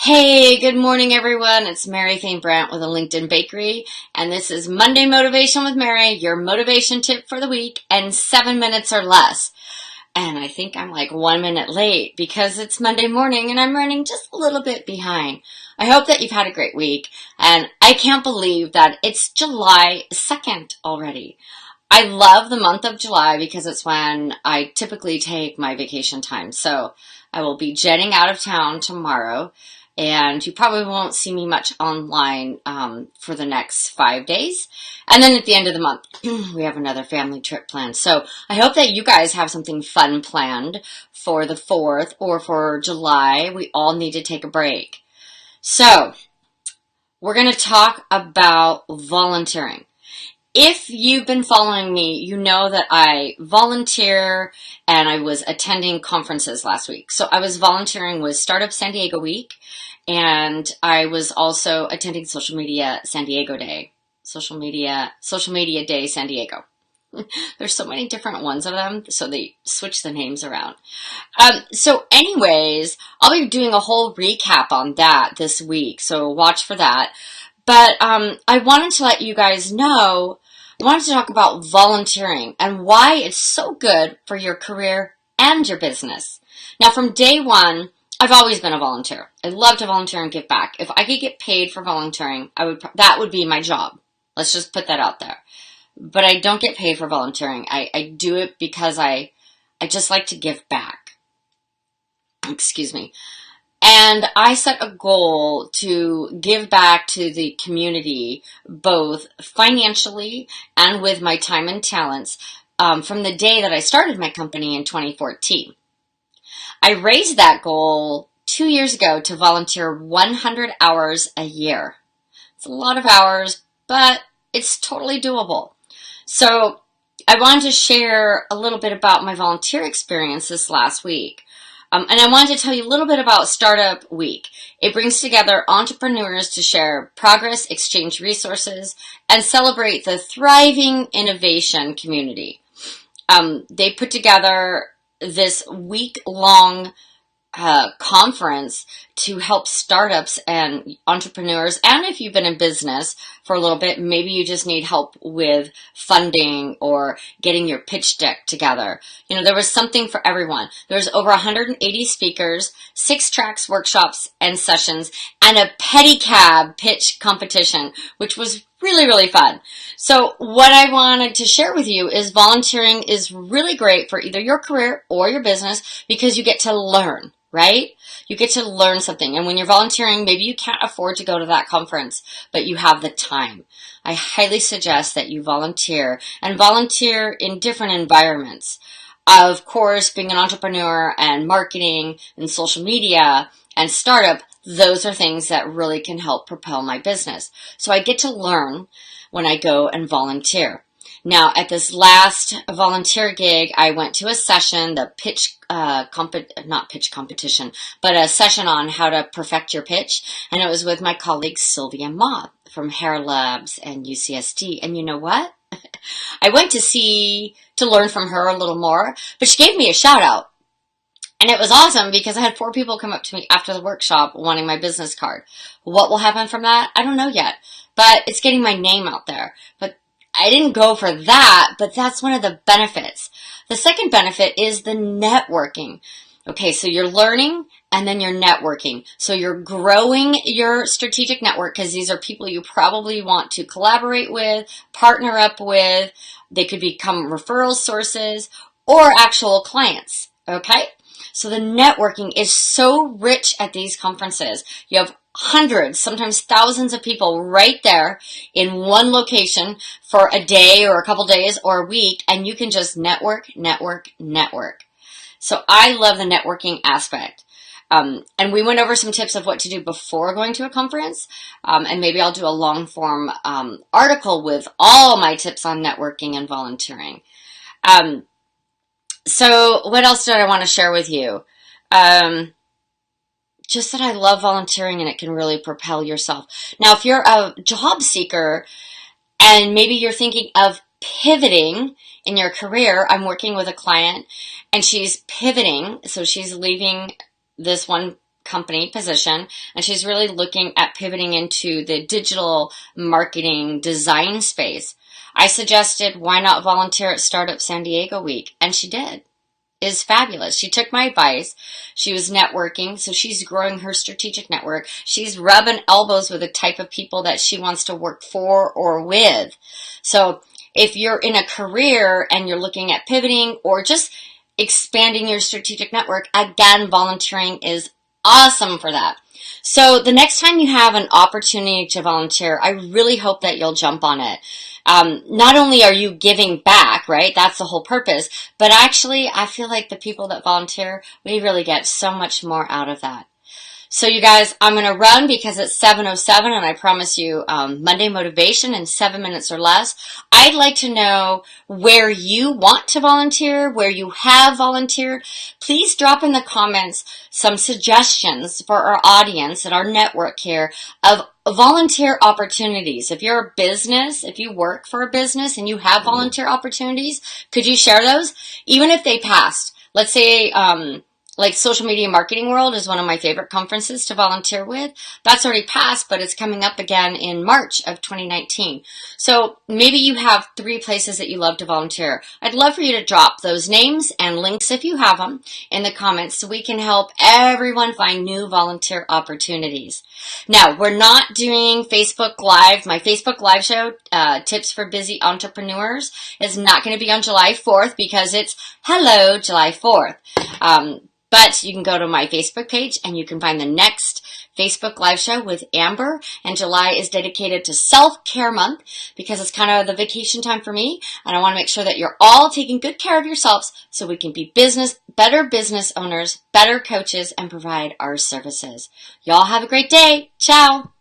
Hey, good morning, everyone. It's Mary Thane Brandt with a LinkedIn Bakery, and this is Monday Motivation with Mary, your motivation tip for the week, and 7 minutes or less. And I think I'm like 1 minute late because it's Monday morning and I'm running just a little bit behind. I hope that you've had a great week, and I can't believe that it's July 2nd already. I love the month of July because it's when I typically take my vacation time. So I will be jetting out of town tomorrow, and you probably won't see me much online for the next 5 days. And then at the end of the month, we have another family trip planned. So I hope that you guys have something fun planned for the 4th or for July. We all need to take a break. So we're going to talk about volunteering. If you've been following me, you know that I volunteer and I was attending conferences last week. So I was volunteering with Startup San Diego Week, and I was also attending Social Media San Diego Day. Social Media Day San Diego. There's so many different ones of them, so they switch the names around. So anyways, I'll be doing a whole recap on that this week, so watch for that. But I wanted to let you guys know, I wanted to talk about volunteering and why it's so good for your career and your business. Now, from day one, I've always been a volunteer. I love to volunteer and give back. If I could get paid for volunteering, that would be my job. Let's just put that out there. But I don't get paid for volunteering. I do it because I just like to give back. Excuse me. And I set a goal to give back to the community, both financially and with my time and talents, from the day that I started my company in 2014. I raised that goal 2 years ago to volunteer 100 hours a year. It's a lot of hours, but it's totally doable. So I wanted to share a little bit about my volunteer experience this last week. And I wanted to tell you a little bit about Startup Week. It brings together entrepreneurs to share progress, exchange resources, and celebrate the thriving innovation community. They put together this week-long conference to help startups and entrepreneurs, and if you've been in business for a little bit, maybe you just need help with funding or getting your pitch deck together. You know, there was something for everyone. There's over 180 speakers, 6 tracks, workshops, and sessions, and a pedicab pitch competition, which was really, really fun. So what I wanted to share with you is volunteering is really great for either your career or your business because you get to learn, right? You get to learn something. And when you're volunteering, maybe you can't afford to go to that conference, but you have the time. I highly suggest that you volunteer and volunteer in different environments. Of course, being an entrepreneur and marketing and social media and startup, those are things that really can help propel my business. So I get to learn when I go and volunteer. Now, at this last volunteer gig, I went to a session, the not pitch competition, but a session on how to perfect your pitch. And it was with my colleague Sylvia Ma from Hair Labs and UCSD. And you know what? I went to learn from her a little more, but she gave me a shout out. And it was awesome because I had 4 people come up to me after the workshop wanting my business card. What will happen from that? I don't know yet, but it's getting my name out there. But I didn't go for that, but that's one of the benefits. The second benefit is the networking. Okay, so you're learning and then you're networking. So you're growing your strategic network because these are people you probably want to collaborate with, partner up with. They could become referral sources or actual clients. Okay? So the networking is so rich at these conferences. You have hundreds, sometimes thousands of people right there in one location for a day or a couple days or a week, and you can just network. So I love the networking aspect. And we went over some tips of what to do before going to a conference, and maybe I'll do a long form article with all my tips on networking and volunteering. So what else did I want to share with you? Just that I love volunteering and it can really propel yourself. Now, if you're a job seeker and maybe you're thinking of pivoting in your career, I'm working with a client and she's pivoting. So she's leaving this one company position, and she's really looking at pivoting into the digital marketing design space. I suggested, why not volunteer at Startup San Diego Week? And she did. Is fabulous. She took my advice. She was networking, so she's growing her strategic network. She's rubbing elbows with the type of people that she wants to work for or with. So if you're in a career and you're looking at pivoting or just expanding your strategic network, again, volunteering is awesome for that. So the next time you have an opportunity to volunteer, I really hope that you'll jump on it. Not only are you giving back, right? That's the whole purpose. But actually, I feel like the people that volunteer, we really get so much more out of that. So you guys, I'm going to run because it's 7:07 and I promise you Monday motivation in 7 minutes or less. I'd like to know where you want to volunteer, where you have volunteered. Please drop in the comments some suggestions for our audience and our network here of volunteer opportunities. If you're a business, if you work for a business and you have volunteer opportunities, could you share those? Even if they passed. Let's say, like Social Media Marketing World is one of my favorite conferences to volunteer with. That's already passed, but it's coming up again in March of 2019. So maybe you have 3 places that you love to volunteer. I'd love for you to drop those names and links, if you have them, in the comments so we can help everyone find new volunteer opportunities. Now, we're not doing Facebook Live. My Facebook Live show, Tips for Busy Entrepreneurs, is not going to be on July 4th because it's Hello July 4th. But you can go to my Facebook page and you can find the next Facebook Live show with Amber. And July is dedicated to Self-Care Month because it's kind of the vacation time for me. And I want to make sure that you're all taking good care of yourselves so we can be better business owners, better coaches, and provide our services. Y'all have a great day. Ciao.